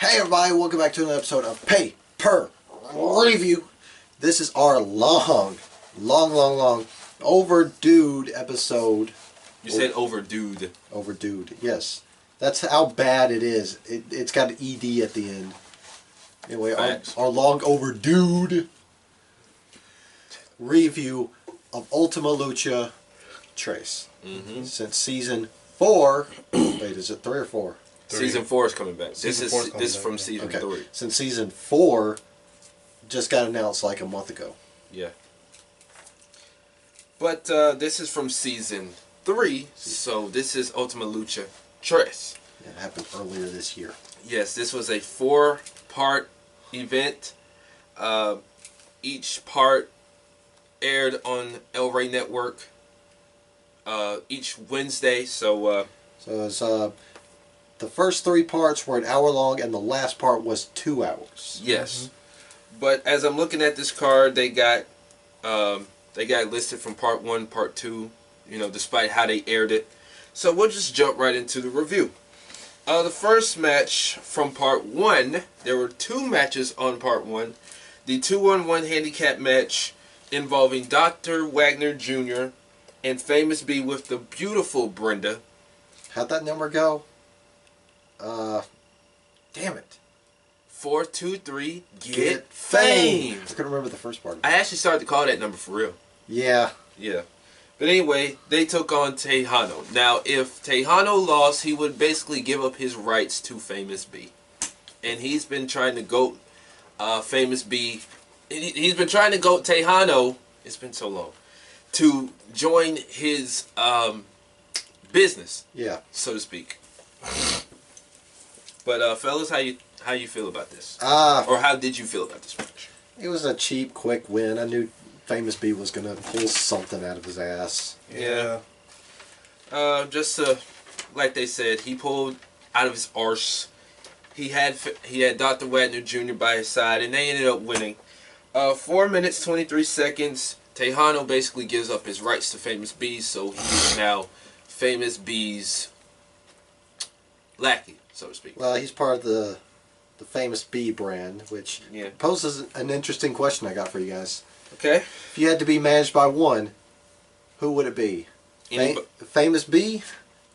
Hey everybody, welcome back to another episode of Pay Per Review. This is our long overdue episode. You said overdued. Overdue, yes. That's how bad it is. It's got an ED at the end. Anyway, our long overdue review of Ultima Lucha Tres. Since season 4. Wait, is it 3 or 4? Season 4 is coming back. This is from season 3. Since season 4 just got announced like a month ago. Yeah. But this is from season 3, so this is Ultima Lucha Tres. It happened earlier this year. Yes, this was a 4-part event. Each part aired on El Rey Network each Wednesday. So it's the first 3 parts were an hour long, and the last part was 2 hours. Yes, but as I'm looking at this card, they got listed from part 1, part 2. You know, despite how they aired it. So we'll just jump right into the review. The first match from part 1, there were 2 matches on part 1. The 2-on-1 handicap match involving Dr. Wagner Jr. and Famous B with the beautiful Brenda. How'd that number go? Damn it. 4, 2, 3, get fame. I couldn't remember the first part. I actually started to call that number for real. Yeah. Yeah. But anyway, they took on Tejano. Now, if Tejano lost, he would basically give up his rights to Famous B. And he's been trying to goat Famous B. He's been trying to goat Tejano. It's been so long. To join his business. Yeah. So to speak. But fellas, how you feel about this? Or how did you feel about this match? It was a cheap, quick win. I knew Famous B was going to pull something out of his ass. Yeah. Just like they said, he pulled out of his arse. He had Dr. Wagner Jr. by his side, and they ended up winning. 4 minutes, 23 seconds. Tejano basically gives up his rights to Famous B, so he is now Famous B's lackey, so to speak. Well, he's part of the Famous B brand, which poses an interesting question I got for you guys. Okay. If you had to be managed by one, who would it be? Famous B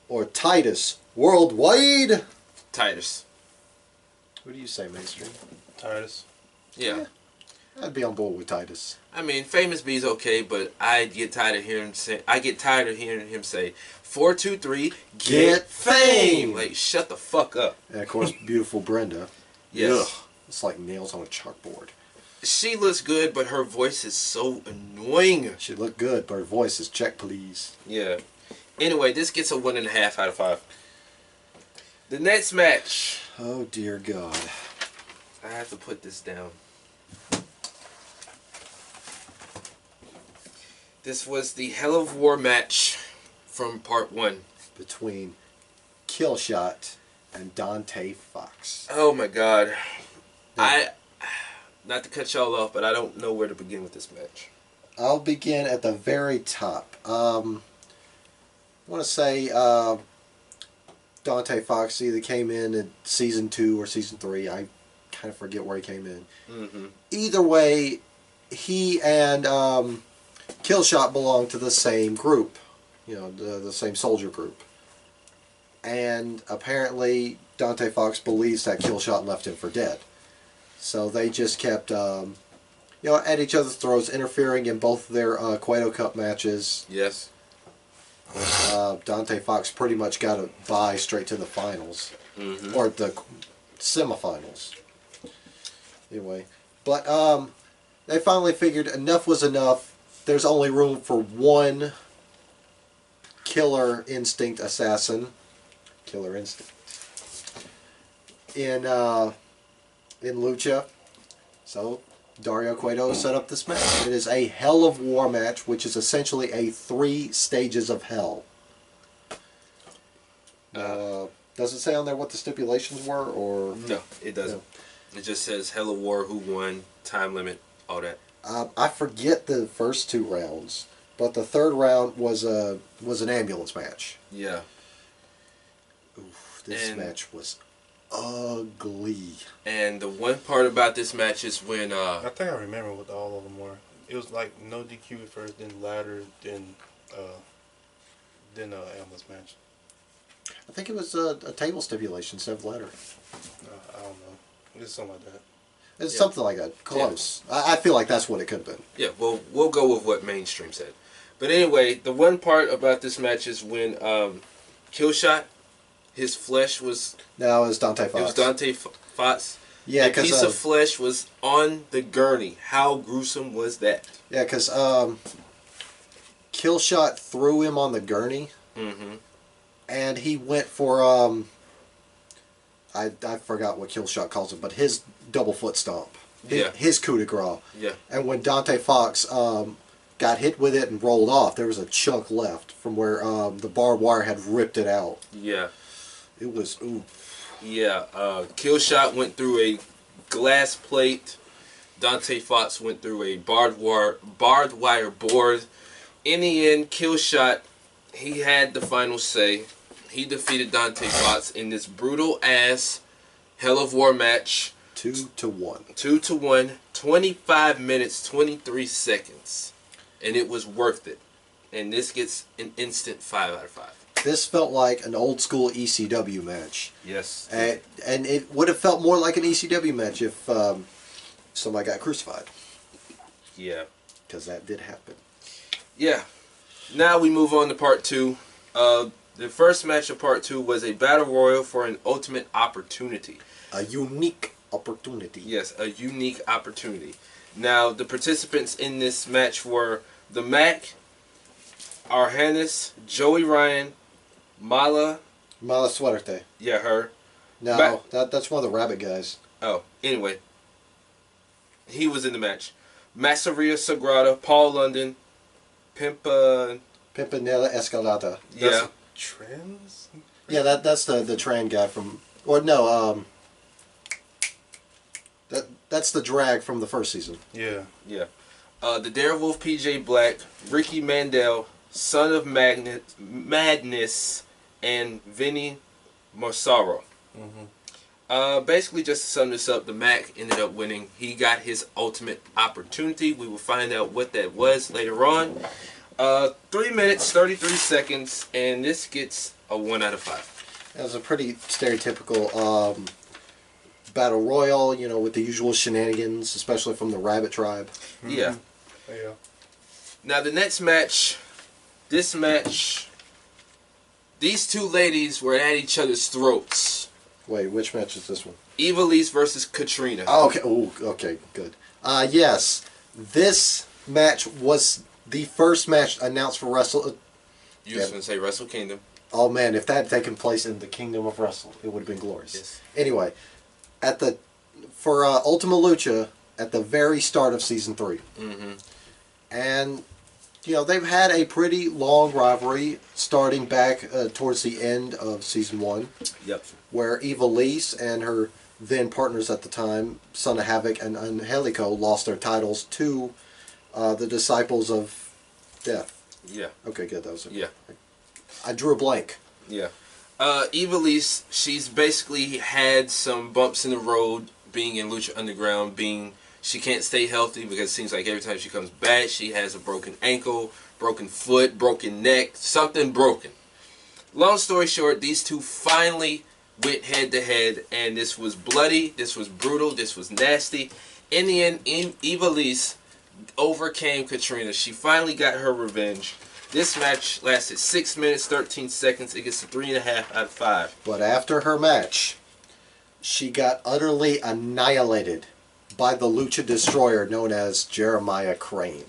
or Titus Worldwide? Titus. What do you say, Mainstream? Titus. Yeah. I'd be on board with Titus. I mean, Famous B's okay, but I get tired of hearing him say 4, 2, 3, get fame. Like, shut the fuck up. And of course, beautiful Brenda. Yes. Ugh, it's like nails on a chalkboard. She looks good, but her voice is so annoying. She looked good, but her voice is check, please. Yeah. Anyway, this gets a 1.5 out of 5. The next match. Oh dear God. I have to put this down. This was the Hell of War match from part 1. Between Killshot and Dante Fox. Oh my God. Not to cut y'all off, but I don't know where to begin with this match. I'll begin at the very top. I want to say Dante Fox either came in season 2 or season 3. I kind of forget where he came in. Either way, he and Killshot belong to the same group. You know, the same soldier group. And apparently Dante Fox believes that Killshot left him for dead. So they just kept, you know, at each other's throats, interfering in both their Cueto Cup matches. Yes. Dante Fox pretty much got a bye straight to the finals. Or the semifinals. Anyway. But they finally figured enough was enough. There's only room for one Killer Instinct assassin. Killer Instinct. In Lucha. So Dario Cueto set up this match. It is a Hell of War match, which is essentially a 3 stages of hell. Does it say on there what the stipulations were, or no? It doesn't. No. It just says Hell of War, who won, time limit, all that. I forget the first 2 rounds, but the 3rd round was an ambulance match. Yeah. Oof, this match was ugly. And the one part about this match is when I think I remember what all of them were. It was like no DQ at first, then ladder, then ambulance match. I think it was a table stipulation instead of ladder. I don't know. It's something like that. It's something like that. Close. Yeah. I feel like that's what it could have been. Yeah, well, we'll go with what mainstream said. But anyway, the one part about this match is when Killshot, his flesh was... No, it was Dante Fox. It was Dante Fox. Yeah, a piece of flesh was on the gurney. How gruesome was that? Yeah, because Killshot threw him on the gurney. Mm-hmm. And he went for... I forgot what Killshot calls it, but his double foot stomp. His coup de grace. Yeah. And when Dante Fox got hit with it and rolled off, there was a chunk left from where the barbed wire had ripped it out. Yeah. It was, ooh. Yeah. Killshot went through a glass plate. Dante Fox went through a barbed wire board. In the end, Killshot, he had the final say. He defeated Dante Fox in this brutal ass Hell of War match. 2-1. 2-1. 25 minutes, 23 seconds. And it was worth it. And this gets an instant 5 out of 5. This felt like an old school ECW match. Yes. And it would have felt more like an ECW match if somebody got crucified. Yeah. Because that did happen. Yeah. Now we move on to part 2. The first match of part 2 was a battle royal for an ultimate opportunity. A unique opportunity. Yes, a unique opportunity. Now, the participants in this match were the Mac, Arhannis, Joey Ryan, Mala Suerte. Yeah, her. No, that's one of the rabbit guys. Oh, anyway. He was in the match. Masseria Sagrada, Paul London, Pimpinella Escalada. Yeah. Trans? Yeah, that's the Tran guy from... Or no, that's the drag from the first season. Yeah. Yeah. The Darewolf PJ Black, Ricky Mandel, Son of Madness, and Vinny Marsaro. Mm-hmm. Basically, just to sum this up, the Mac ended up winning. He got his ultimate opportunity. We will find out what that was later on. 3 minutes, 33 seconds, and this gets a 1 out of 5. That was a pretty stereotypical battle royal, you know, with the usual shenanigans, especially from the Rabbit Tribe. Yeah. Yeah. Now, the next match, these two ladies were at each other's throats. Wait, which match is this one? Ivelisse versus Katrina. Oh, okay. Ooh, okay, good. Yes, this match was the first match announced for Wrestle... You was going to say Wrestle Kingdom. Oh, man, if that had taken place in the Kingdom of Wrestle, it would have been glorious. Yes. Anyway, for Ultima Lucha, at the very start of Season 3. Mm-hmm. And, you know, they've had a pretty long rivalry starting back towards the end of Season 1. Yep. Where Ivelisse and her then partners at the time, Son of Havoc and Angelico, lost their titles to the Disciples of Death. Yeah. Okay, good. That was it. Yeah. I drew a blank. Yeah. Ivelisse, she's basically had some bumps in the road being in Lucha Underground, she can't stay healthy because it seems like every time she comes back, she has a broken ankle, broken foot, broken neck, something broken. Long story short, these two finally went head to head, and this was bloody, this was brutal, this was nasty. In the end, Ivelisse overcame Katrina. She finally got her revenge. This match lasted 6 minutes, 13 seconds. It gets a 3.5 out of 5. But after her match, she got utterly annihilated by the Lucha Destroyer known as Jeremiah Crane.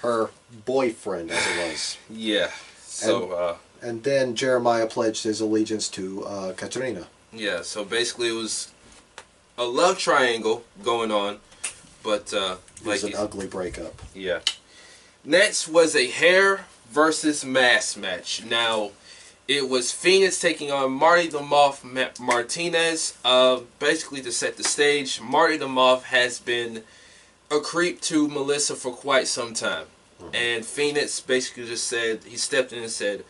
Her boyfriend, as it was. Yeah. So, and then Jeremiah pledged his allegiance to Katrina. Yeah, so basically it was a love triangle going on. But, it was an ugly breakup. Yeah. Next was a hair versus mask match. Now, it was Fenix taking on Marty the Moth Martinez. Basically, to set the stage, Marty the Moth has been a creep to Melissa for quite some time. Mm-hmm. And Fenix basically just said, he stepped in and said,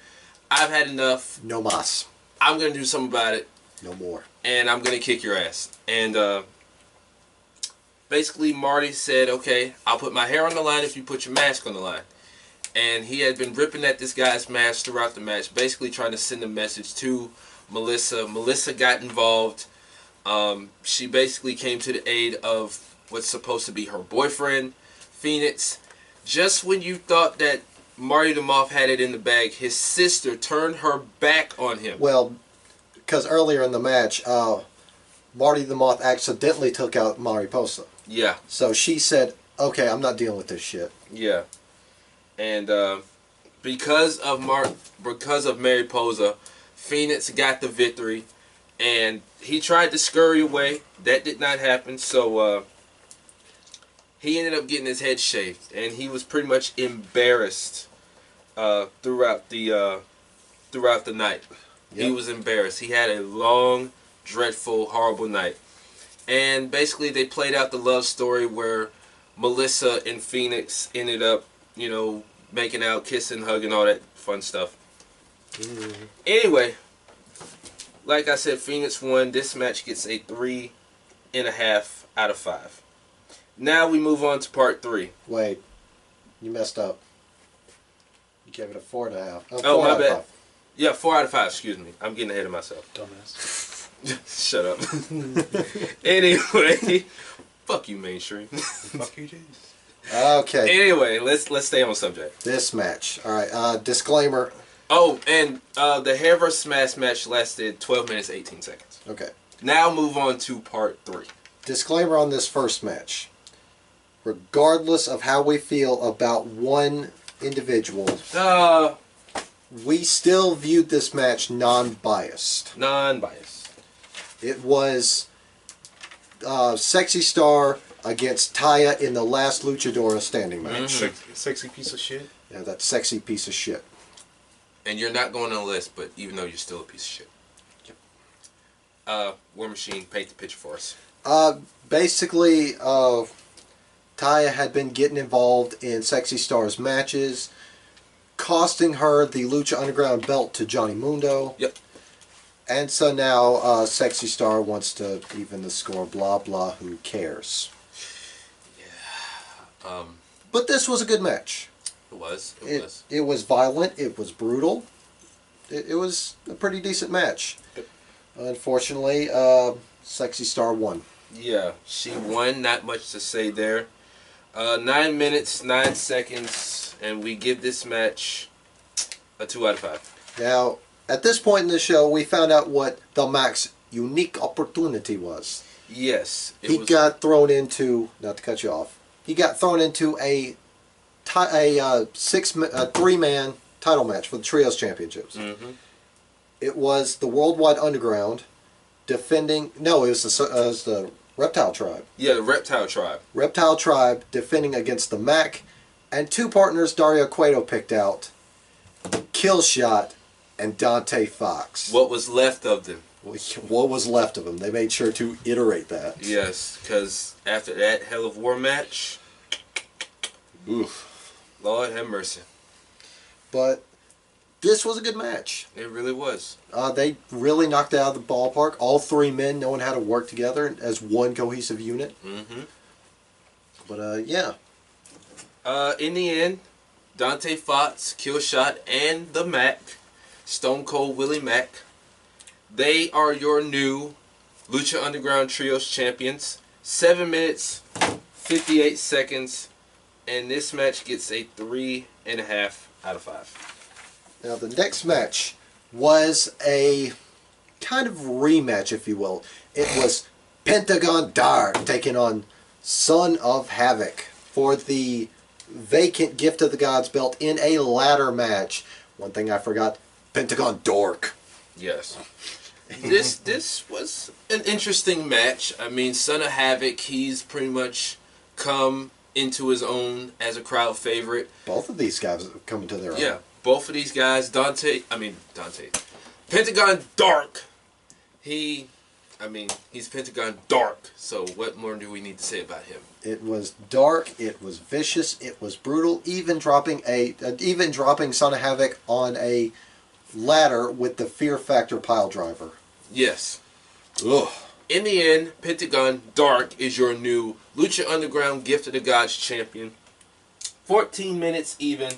I've had enough. No mas. I'm going to do something about it. No more. And I'm gonna kick your ass. And basically Marty said, okay, I'll put my hair on the line if you put your mask on the line. And he had been ripping at this guy's mask throughout the match, basically trying to send a message to Melissa. Melissa got involved. She basically came to the aid of what's supposed to be her boyfriend, Fenix. Just when you thought that Marty Damoff had it in the bag, his sister turned her back on him. Well, because earlier in the match, Marty Damoff accidentally took out Mariposa. Yeah. So she said, okay, I'm not dealing with this shit. Yeah. And because of Mariposa, Fenix got the victory. And he tried to scurry away. That did not happen. So he ended up getting his head shaved, and he was pretty much embarrassed throughout the night. Yep. He was embarrassed. He had a long, dreadful, horrible night. And basically, they played out the love story where Melissa and Fenix ended up, you know, making out, kissing, hugging, all that fun stuff. Anyway, like I said, Fenix won. This match gets a 3.5 out of 5. Now we move on to part 3. Wait, you messed up. You gave it a 4.5. Oh, my bad. Yeah, 4 out of 5. Excuse me. I'm getting ahead of myself. Dumbass. Shut up. Anyway, fuck you, mainstream. Fuck you, James. Okay. Anyway, let's stay on subject. This match. All right. Disclaimer. Oh, and the hair versus mask match lasted 12 minutes 18 seconds. Okay. Now move on to part 3. Disclaimer on this first match. Regardless of how we feel about one individual, we still viewed this match non-biased. Non-biased. It was Sexy Star against Taya in the last Luchadora standing match. Sexy piece of shit. Yeah, that sexy piece of shit. And you're not going on the list, but even though you're still a piece of shit. Yep. War Machine, paint the picture for us. Basically, Taya had been getting involved in Sexy Star's matches, costing her the Lucha Underground belt to Johnny Mundo. Yep. And so now Sexy Star wants to even the score, blah, blah, who cares? Yeah. But this was a good match. It was. It was violent. It was brutal. It was a pretty decent match. Yep. Unfortunately, Sexy Star won. Yeah, she won. Not much to say there. 9 minutes, 9 seconds, and we give this match a 2 out of 5. Now, at this point in the show, we found out what the Mac's unique opportunity was. Yes. He got thrown into, not to cut you off, he got thrown into a 3-man title match for the Trios Championships. Mm-hmm. It was the Worldwide Underground defending, no, it was the Reptile Tribe. Yeah, the Reptile Tribe. Reptile Tribe defending against the Mac, and 2 partners Dario Cueto picked out, Killshot and Dante Fox. What was left of them. What was left of them. They made sure to iterate that. Yes, because after that Hell of War match, oof. Lord have mercy. But this was a good match. It really was. They really knocked it out of the ballpark. All 3 men knowing how to work together as one cohesive unit. Mm-hmm. But, yeah. In the end, Dante Fox, Killshot, and the Mac, Stone Cold Willie Mac, they are your new Lucha Underground Trios champions. 7 minutes, 58 seconds, and this match gets a 3.5 out of 5. Now, the next match was a kind of rematch, if you will. It was Pentagon Dark taking on Son of Havoc for the vacant Gift of the Gods belt in a ladder match. One thing I forgot, Pentagon Dork. Yes. This was an interesting match. I mean, Son of Havoc, he's pretty much come into his own as a crowd favorite. Both of these guys have come to their own. Yeah, both of these guys. Pentagon Dark. He's Pentagon Dark. So what more do we need to say about him? It was dark. It was vicious. It was brutal. Even dropping Son of Havoc on a ladder with the Fear Factor pile driver. Yes. Ugh. In the end, Pentagon Dark is your new Lucha Underground Gift of the Gods champion. 14 minutes even.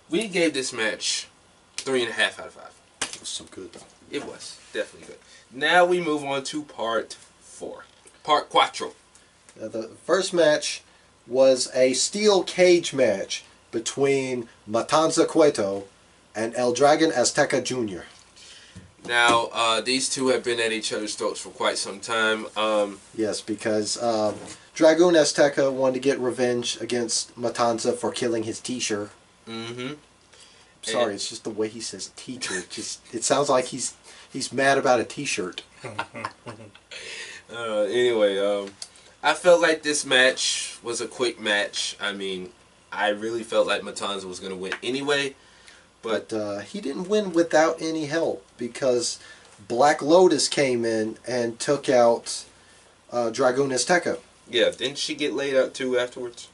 We gave this match 3.5 out of 5. It was so good. It was definitely good. Now we move on to part 4. Part 4. The first match was a steel cage match between Matanza Cueto and El Dragon Azteca Jr. Now, these two have been at each other's throats for quite some time. Yes, because Dragoon Azteca wanted to get revenge against Matanza for killing his teacher. Mm-hmm. Sorry, it's just the way he says teacher. It sounds like he's mad about a t-shirt. Anyway, I felt like this match was a quick match. I mean, I really felt like Matanza was going to win anyway. But he didn't win without any help because Black Lotus came in and took out Dragoon Azteca. Yeah, didn't she get laid out too afterwards?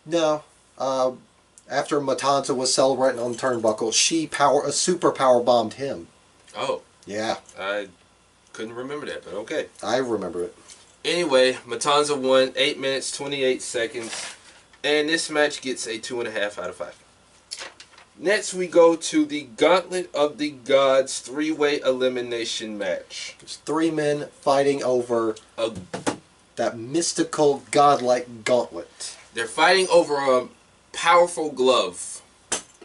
No. After Matanza was celebrating on the turnbuckle, she super power bombed him. Oh. Yeah. I couldn't remember that, but okay. I remember it. Anyway, Matanza won 8 minutes, 28 seconds. And this match gets a 2.5 out of 5. Next, we go to the Gauntlet of the Gods 3-way elimination match. There's 3 men fighting over that mystical godlike gauntlet. They're fighting over a powerful glove.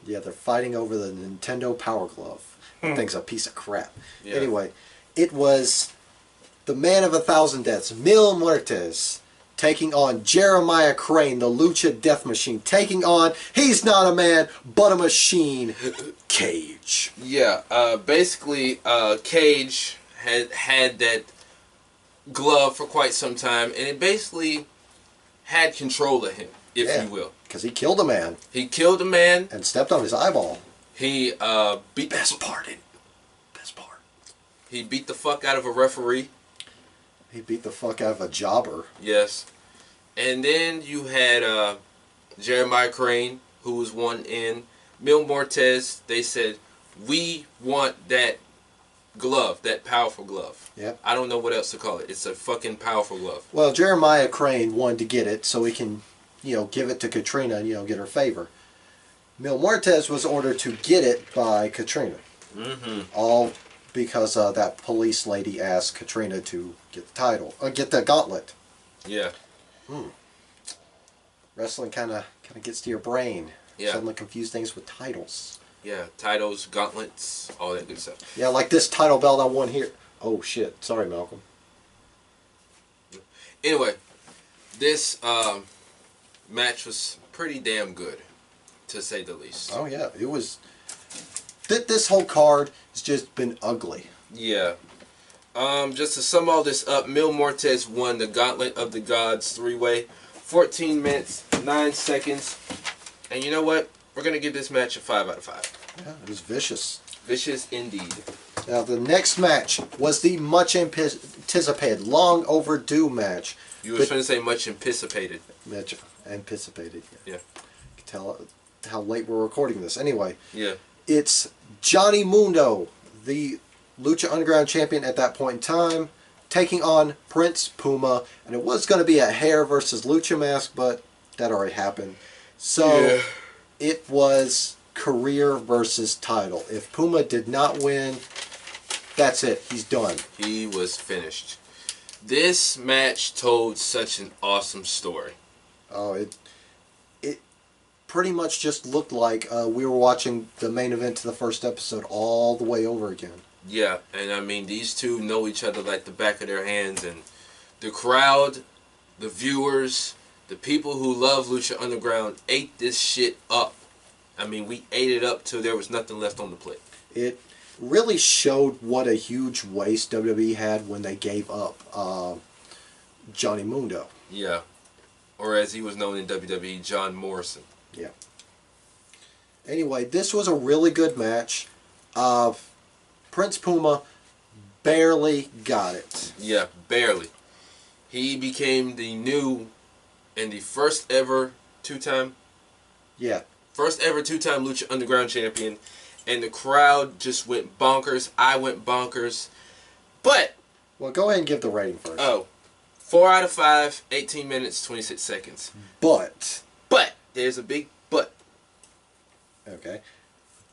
Yeah, they're fighting over the Nintendo Power Glove. That thing's a piece of crap. Yeah. Anyway, it was the man of 1,000 deaths, Mil Muertes, taking on Jeremiah Crane, the Lucha Death Machine, taking on, he's not a man, but a machine, Cage. Yeah, basically, Cage had that glove for quite some time, and it basically had control of him, if you will. Because he killed a man. He killed a man. And stepped on his eyeball. He beat Best part. He beat the fuck out of a referee. He beat the fuck out of a jobber. Yes. And then you had Jeremiah Crane, who was one in. Mil Muertes, they said, we want that glove, that powerful glove. Yep. I don't know what else to call it. It's a fucking powerful glove. Well, Jeremiah Crane wanted to get it so he can, give it to Katrina and, get her favor. Mil Muertes was ordered to get it by Katrina. Mm-hmm. All because that police lady asked Katrina to get the title, get the gauntlet. Yeah. Wrestling kind of gets to your brain. Yeah. Suddenly confuse things with titles. Yeah, titles, gauntlets, all that good stuff. Yeah, like this title belt I won here. Oh shit! Sorry, Malcolm. Anyway, this match was pretty damn good, to say the least. Oh yeah, it was. This whole card has just been ugly. Yeah. Just to sum all this up, Mil Muertes won the Gauntlet of the Gods 3-way. 14 minutes, 9 seconds. And you know what? We're going to give this match a 5 out of 5. Yeah, it was vicious. Vicious indeed. Now the next match was the much anticipated, long overdue match. You were trying to say much anticipated. Much anticipated. Yeah. You can tell how late we're recording this. Anyway. Yeah. It's Johnny Mundo, the Lucha Underground champion at that point in time, taking on Prince Puma. And it was going to be a hair versus Lucha mask, but that already happened. So it was career versus title. If Puma did not win, that's it. He's done. He was finished. This match told such an awesome story. Oh, it pretty much just looked like we were watching the main event to the first episode all the way over again. Yeah, and I mean, these two know each other like the back of their hands, and the crowd, the viewers, the people who love Lucha Underground ate this shit up. I mean, we ate it up till there was nothing left on the plate. It really showed what a huge waste WWE had when they gave up Johnny Mundo. Yeah. Or as he was known in WWE, John Morrison. Yeah. Anyway, this was a really good match. Prince Puma barely got it. Yeah, barely. He became the new and the first ever two-time Lucha Underground champion. And the crowd just went bonkers. I went bonkers. But Well, go ahead and give the rating first. Oh, 4 out of 5, 18 minutes, 26 seconds. But There's a big but. Okay.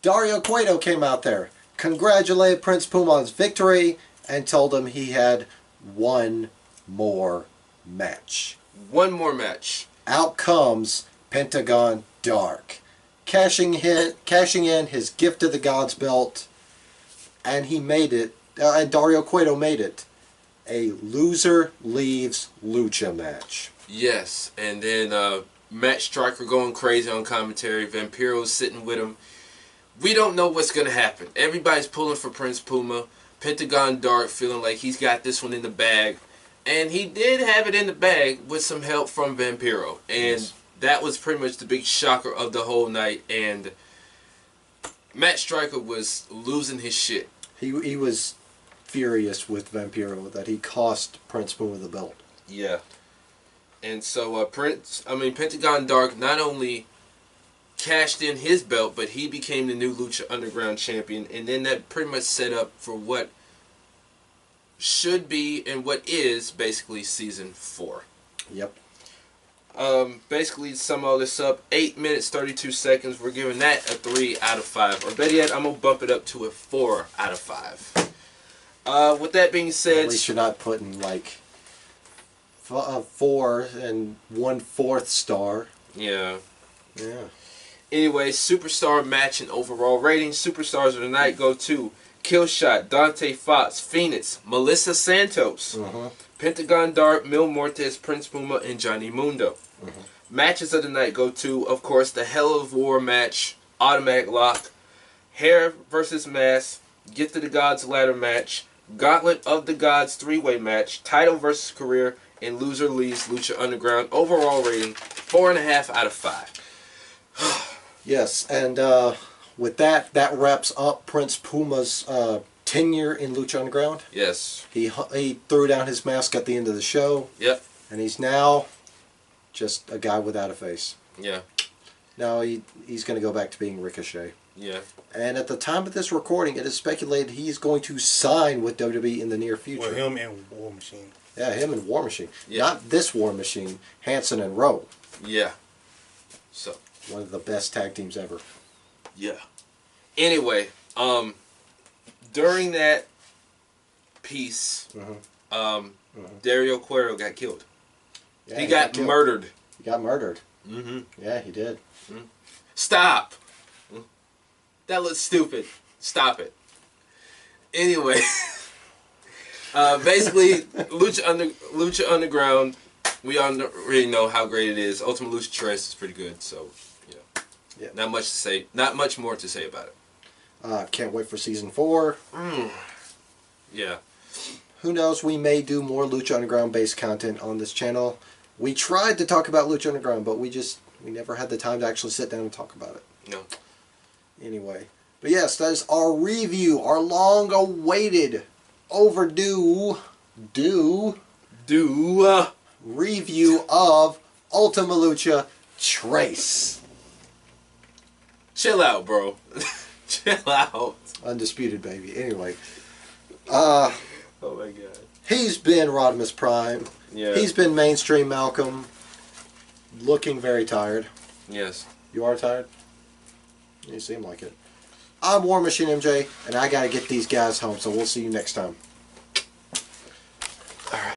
Dario Cueto came out there, congratulated Prince Puma on his victory, and told him he had one more match. One more match. Out comes Pentagon Dark, cashing in his Gift of the Gods belt, and he made it, and Dario Cueto made it, a loser leaves lucha match. Yes, and then Matt Striker going crazy on commentary. Vampiro's sitting with him. We don't know what's going to happen. Everybody's pulling for Prince Puma. Pentagon Dark feeling like he's got this one in the bag. And he did have it in the bag with some help from Vampiro. And that was pretty much the big shocker of the whole night. And Matt Striker was losing his shit. He was furious with Vampiro that he cost Prince Puma the belt. Yeah. And so Pentagon Dark not only cashed in his belt, but he became the new Lucha Underground champion, and then that pretty much set up for what should be and what is basically season 4. Yep. Basically, to sum all this up, 8 minutes 32 seconds. We're giving that a 3 out of 5, or better yet, I'm gonna bump it up to a 4 out of 5. With that being said, at least you're not putting like 4 and 1/4 star. Yeah. Yeah. Anyway, superstar match and overall rating. Superstars of the night go to Killshot, Dante Fox, Fenix, Melissa Santos, Pentagon Dark, Mil Mortes, Prince Puma, and Johnny Mundo. Matches of the night go to, of course, the Hell of War match, Automatic Lock, Hair versus Mask, Gift of the Gods ladder match, Gauntlet of the Gods 3-way match, Title versus Career, and Loser Leaves Lucha Underground. Overall rating, 4.5 out of 5. Yes, and with that wraps up Prince Puma's tenure in Lucha Underground. Yes. He threw down his mask at the end of the show. Yep. And he's now just a guy without a face. Yeah. Now he's going to go back to being Ricochet. Yeah. And at the time of this recording, it is speculated he's going to sign with WWE in the near future. Well, him and War Machine. Yeah, him and War Machine. Yeah. Not this War Machine, Hanson and Rowe. Yeah. So. One of the best tag teams ever. Yeah. Anyway, during that piece, Dario Cuero got killed. Yeah, he got murdered. He got murdered. Mm-hmm. Yeah, he did. Stop. That looks stupid. Stop it. Anyway, basically, Lucha Underground, we already know how great it is. Ultima Lucha Tres is pretty good, so yeah. Not much to say. Not much more to say about it. Can't wait for season 4. Yeah. Who knows? We may do more Lucha Underground based content on this channel. We tried to talk about Lucha Underground, but we never had the time to actually sit down and talk about it. No. Anyway, but yes, that is our review, our long-awaited, overdue, review of Ultima Lucha Tres. Chill out, bro. Chill out. Undisputed, baby. Anyway, oh my god. He's been Rodimus Prime. Yeah. He's been Mainstream Malcolm. Looking very tired. Yes. You are tired? You seem like it. I'm War Machine MJ, and I gotta get these guys home, so we'll see you next time.